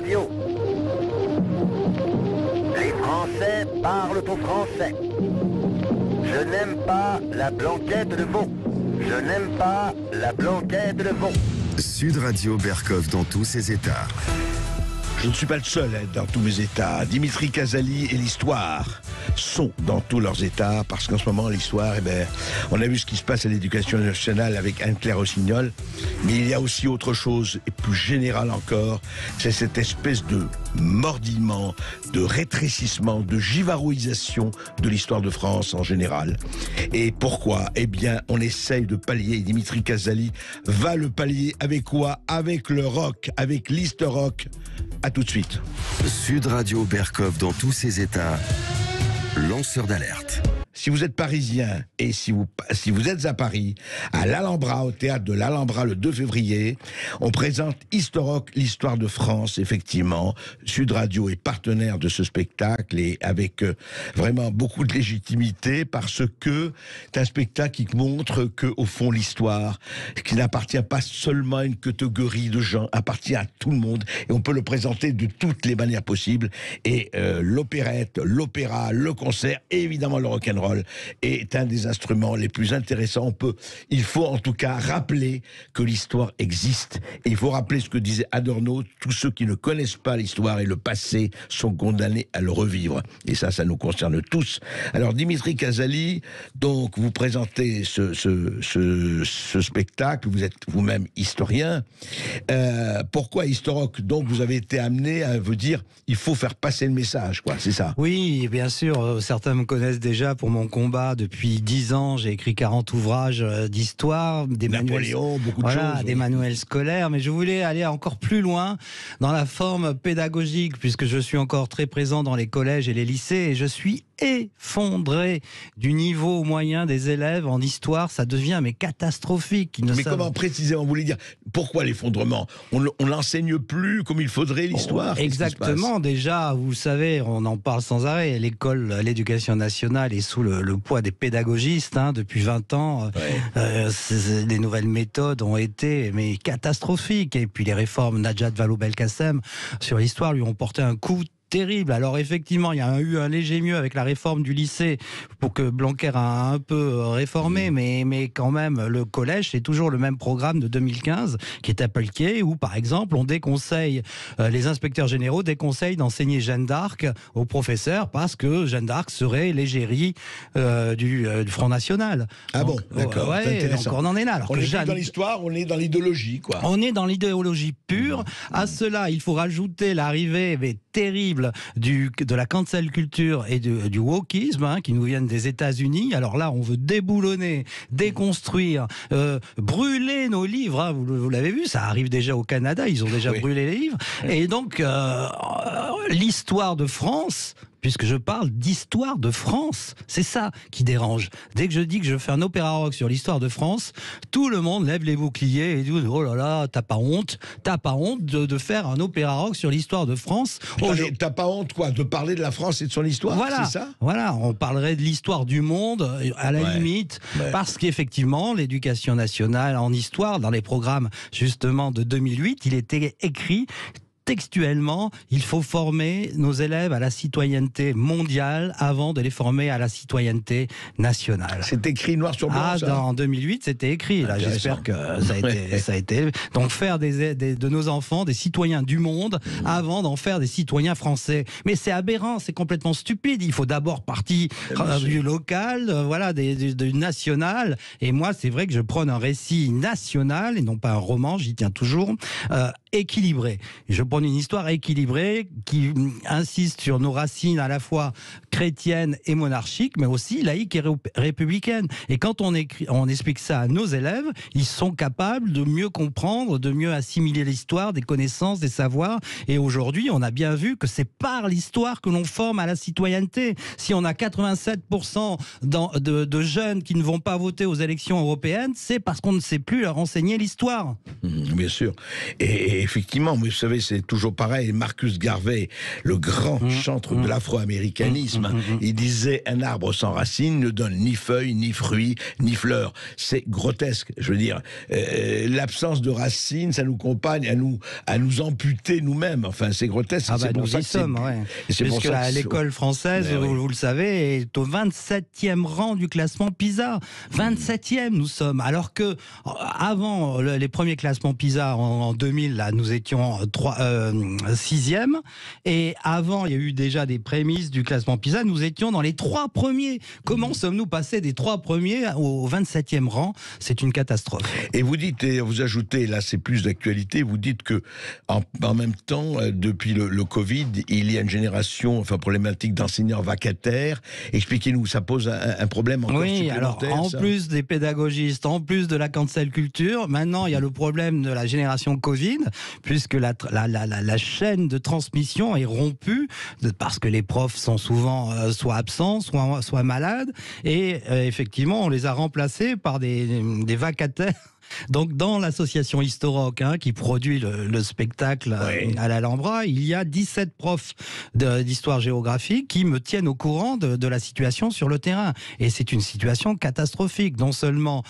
Radio. Les Français parlent au français. Je n'aime pas la blanquette de veau. Je n'aime pas la blanquette de veau. Sud Radio Berkov dans tous ses états. Je ne suis pas le seul à être dans tous mes états. Dimitri Casali et l'histoire sont dans tous leurs états, parce qu'en ce moment, l'histoire, on a vu ce qui se passe à l'éducation nationale avec Anne-Claire Rossignol, mais il y a aussi autre chose, et plus général encore, c'est cette espèce de mordillement, de rétrécissement, de givaroisation de l'histoire de France en général. Et pourquoi ? Eh bien, on essaye de pallier, et Dimitri Casali va le pallier avec quoi ? Avec le rock, avec l'East Rock. À tout de suite. Sud Radio Berkov dans tous ses états. Lanceur d'alerte. Si vous êtes parisien et si vous êtes à Paris, à l'Alhambra, au théâtre de l'Alhambra le 2 février, on présente Historock, l'histoire de France, effectivement. Sud Radio est partenaire de ce spectacle et avec vraiment beaucoup de légitimité parce que c'est un spectacle qui montre que, au fond, l'histoire, qui n'appartient pas seulement à une catégorie de gens, appartient à tout le monde et on peut le présenter de toutes les manières possibles. Et l'opérette, l'opéra, le concert et évidemment le rock'n'roll est un des instruments les plus intéressants. Il faut en tout cas rappeler que l'histoire existe. Et il faut rappeler ce que disait Adorno, tous ceux qui ne connaissent pas l'histoire et le passé sont condamnés à le revivre. Et ça nous concerne tous. Alors Dimitri Casali, donc vous présentez ce spectacle, vous êtes vous-même historien. Pourquoi Historock ? Donc vous avez été amené à vous dire, il faut faire passer le message, quoi, c'est ça ? Oui, bien sûr, certains me connaissent déjà pour mon combat. Depuis 10 ans, j'ai écrit 40 ouvrages d'histoire, des Napoléon, beaucoup de choses. Des manuels scolaires, mais je voulais aller encore plus loin dans la forme pédagogique, puisque je suis encore très présent dans les collèges et les lycées, et je suis effondré du niveau moyen des élèves en histoire. Ça devient catastrophique. Mais comment précisément vous voulez dire ? Pourquoi l'effondrement ? On n'enseigne plus comme il faudrait l'histoire. Exactement. Déjà, vous savez, on en parle sans arrêt. L'éducation nationale est sous le poids des pédagogistes depuis 20 ans. Ouais. Les nouvelles méthodes ont été catastrophiques. Et puis les réformes Najat Vallaud-Belkacem sur l'histoire lui ont porté un coup terrible. Alors effectivement, il y a eu un léger mieux avec la réforme du lycée pour que Blanquer a un peu réformé, mais quand même, le collège, c'est toujours le même programme de 2015 qui est appliqué, où par exemple, on déconseille, les inspecteurs généraux déconseillent d'enseigner Jeanne d'Arc aux professeurs parce que Jeanne d'Arc serait l'égérie du Front National. Ah donc, bon, d'accord, ouais, c'est intéressant. Donc on en est là. Alors on que est dans l'histoire, on est dans l'idéologie, quoi. On est dans l'idéologie pure. À cela, il faut rajouter l'arrivée terrible de la cancel culture et du wokisme qui nous viennent des États-Unis. Alors là, on veut déboulonner, déconstruire, brûler nos livres. Vous l'avez vu, ça arrive déjà au Canada. Ils ont déjà brûlé les livres. Et donc, l'histoire de France, puisque je parle d'histoire de France, c'est ça qui dérange. Dès que je dis que je fais un opéra rock sur l'histoire de France, tout le monde lève les boucliers et dit « Oh là là, t'as pas honte de faire un opéra rock sur l'histoire de France ». T'as pas honte, quoi, de parler de la France et de son histoire, voilà, c'est ça ? Voilà, on parlerait de l'histoire du monde, à la limite, parce qu'effectivement, l'éducation nationale en histoire, dans les programmes justement de 2008, il était écrit textuellement, il faut former nos élèves à la citoyenneté mondiale avant de les former à la citoyenneté nationale. C'est écrit noir sur blanc, ça ? En 2008, c'était écrit. Là, j'espère que ça a été. Donc, faire de nos enfants des citoyens du monde avant d'en faire des citoyens français. Mais c'est aberrant, c'est complètement stupide. Il faut d'abord partir du local, du national. Et moi, c'est vrai que je prône un récit national et non pas un roman, j'y tiens toujours, équilibré. Je prône une histoire équilibrée qui insiste sur nos racines à la fois chrétiennes et monarchiques, mais aussi laïques et républicaines. Et quand on explique ça à nos élèves, ils sont capables de mieux comprendre, de mieux assimiler l'histoire, des connaissances, des savoirs. Et aujourd'hui, on a bien vu que c'est par l'histoire que l'on forme à la citoyenneté. Si on a 87% de jeunes qui ne vont pas voter aux élections européennes, c'est parce qu'on ne sait plus leur enseigner l'histoire. Bien sûr. Et Et effectivement, vous savez, c'est toujours pareil. Marcus Garvey, le grand chantre de l'afro-américanisme, il disait: un arbre sans racines ne donne ni feuilles, ni fruits, ni fleurs. C'est grotesque. Je veux dire, l'absence de racines, ça nous compagne à nous amputer nous-mêmes. Enfin, c'est grotesque. Ah bah, nous y sommes, ouais. Puisque l'école française, vous le savez, est au 27e rang du classement PISA. 27e, nous sommes. Alors que, avant les premiers classements PISA en 2000, là, nous étions 6e. Et avant, il y a eu déjà des prémices du classement PISA, nous étions dans les 3 premiers. Comment sommes-nous passés des 3 premiers au 27e rang? C'est une catastrophe. Et vous dites, et vous ajoutez, là c'est plus d'actualité, vous dites que en même temps, depuis le Covid, il y a une génération, problématique d'enseignants vacataires. Expliquez-nous, ça pose un problème encore supplémentaire? Oui, alors en plus des pédagogistes, en plus de la cancel culture, maintenant il y a le problème de la génération Covid, puisque la chaîne de transmission est rompue, parce que les profs sont souvent soit absents, soit malades, et effectivement on les a remplacés par des vacataires. Donc, dans l'association Historoc, qui produit le spectacle à l'Alhambra, il y a 17 profs d'histoire-géographie qui me tiennent au courant de la situation sur le terrain. Et c'est une situation catastrophique. Non seulement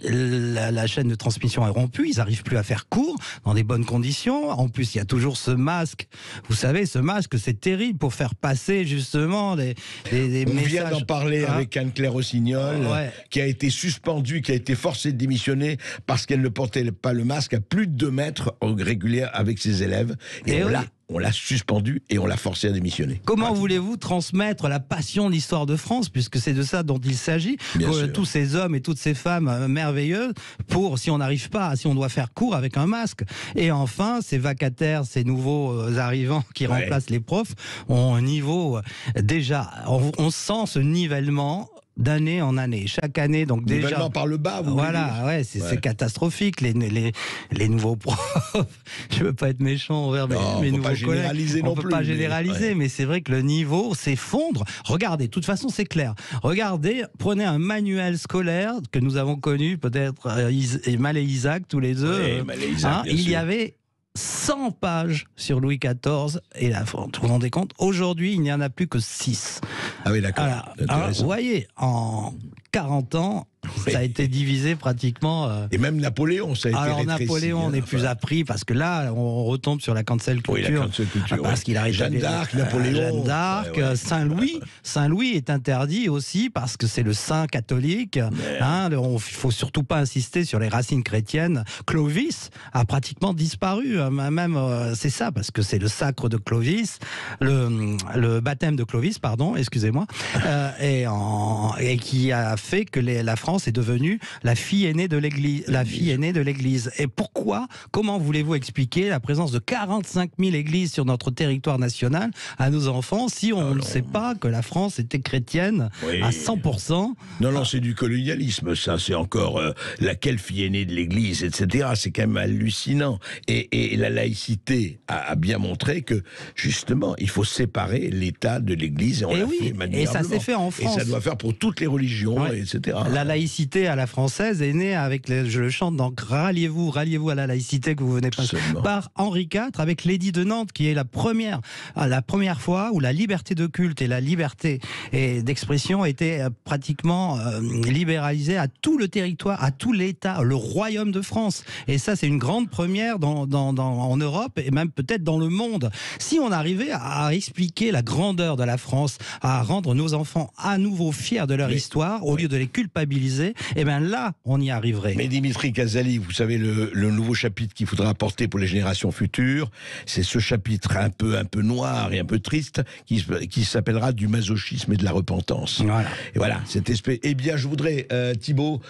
la chaîne de transmission est rompue, ils n'arrivent plus à faire cours dans des bonnes conditions. En plus, il y a toujours ce masque. Vous savez, ce masque, c'est terrible pour faire passer justement des messages. On vient d'en parler avec Anne-Claire Rossignol, qui a été suspendue, qui a été forcée de démissionner parce qu'elle ne portait pas le masque à plus de 2 mètres régulière avec ses élèves. Et on l'a suspendu et on l'a forcé à démissionner. Comment voulez-vous transmettre la passion de l'histoire de France, puisque c'est de ça dont il s'agit, tous ces hommes et toutes ces femmes merveilleuses, si on n'arrive pas, si on doit faire cours avec un masque. Et enfin, ces vacataires, ces nouveaux arrivants qui remplacent les profs, ont un niveau déjà, on sent ce nivellement d'année en année, chaque année, donc déjà nivellement par le bas, vous voulez dire. C'est catastrophique, les nouveaux profs. Je veux pas être méchant envers mes nouveaux collègues. On peut pas généraliser, mais c'est vrai que le niveau s'effondre. Regardez, de toute façon, c'est clair. Regardez, prenez un manuel scolaire que nous avons connu, peut-être Mal et Isaac, tous les deux. Il y avait 100 pages sur Louis XIV et la France. Vous vous rendez compte? Aujourd'hui, il n'y en a plus que 6. Ah oui, d'accord. Alors, vous voyez, en 40 ans, ça a été divisé pratiquement. Et même Napoléon, ça a été rétréci. Alors Napoléon n'est plus appris, parce que là, on retombe sur la cancel culture. Oui, la cancel culture. Parce qu'il arrête Jeanne d'Arc, Napoléon. Jeanne d'Arc, Saint-Louis. Saint-Louis est interdit aussi parce que c'est le saint catholique. Il faut surtout pas insister sur les racines chrétiennes. Clovis a pratiquement disparu. Même, c'est ça, parce que c'est le sacre de Clovis, le baptême de Clovis, pardon, excusez-moi, et qui a fait que la France est devenue la fille aînée de l'Église. Et pourquoi? Comment voulez-vous expliquer la présence de 45 000 églises sur notre territoire national à nos enfants si on ne sait pas que la France était chrétienne à 100%? Non, c'est du colonialisme, ça. C'est encore laquelle fille aînée de l'Église, etc. C'est quand même hallucinant. Et la laïcité a bien montré que, justement, il faut séparer l'État de l'Église. Et on l'a fait manuellement. Et ça s'est fait en France. Et ça doit faire pour toutes les religions, etc. La laïcité à la française est née avec, je le chante, donc ralliez-vous à la laïcité que vous venez pas par Henri IV, avec l'édit de Nantes, qui est la première fois où la liberté de culte et la liberté d'expression étaient pratiquement libéralisées à tout le territoire, à tout l'État, le royaume de France. Et ça, c'est une grande première en Europe et même peut-être dans le monde. Si on arrivait à expliquer la grandeur de la France, à rendre nos enfants à nouveau fiers de leur histoire, au lieu de les culpabiliser, et bien là, on y arriverait. Mais Dimitri Casali, vous savez, le nouveau chapitre qu'il faudra apporter pour les générations futures, c'est ce chapitre un peu noir et un peu triste, qui s'appellera du masochisme et de la repentance. Et voilà, cette espèce... Eh bien, je voudrais, Thibaut,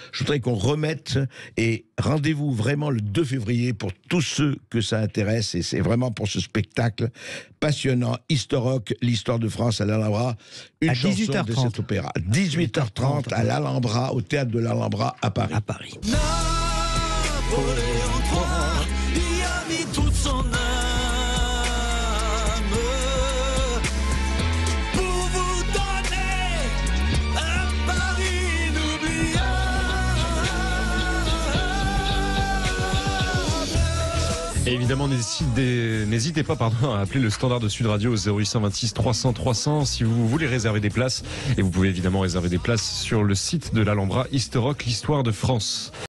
qu'on remette, et rendez-vous vraiment le 2 février pour tous ceux que ça intéresse, et c'est vraiment pour ce spectacle passionnant, Historoc, l'histoire de France à l'Alhambra, une chanson 18h30. De cet opéra. 18h30 à l'Alhambra, au théâtre de l'Alhambra à Paris. Napoléon III y a mis toute son âme pour vous donner un Paris inoubliable. Et évidemment, n'hésitez pas à appeler le standard de Sud Radio au 0826 300 300 si vous voulez réserver des places. Et vous pouvez évidemment réserver des places sur le site de l'Alhambra History Rock, l'histoire de France.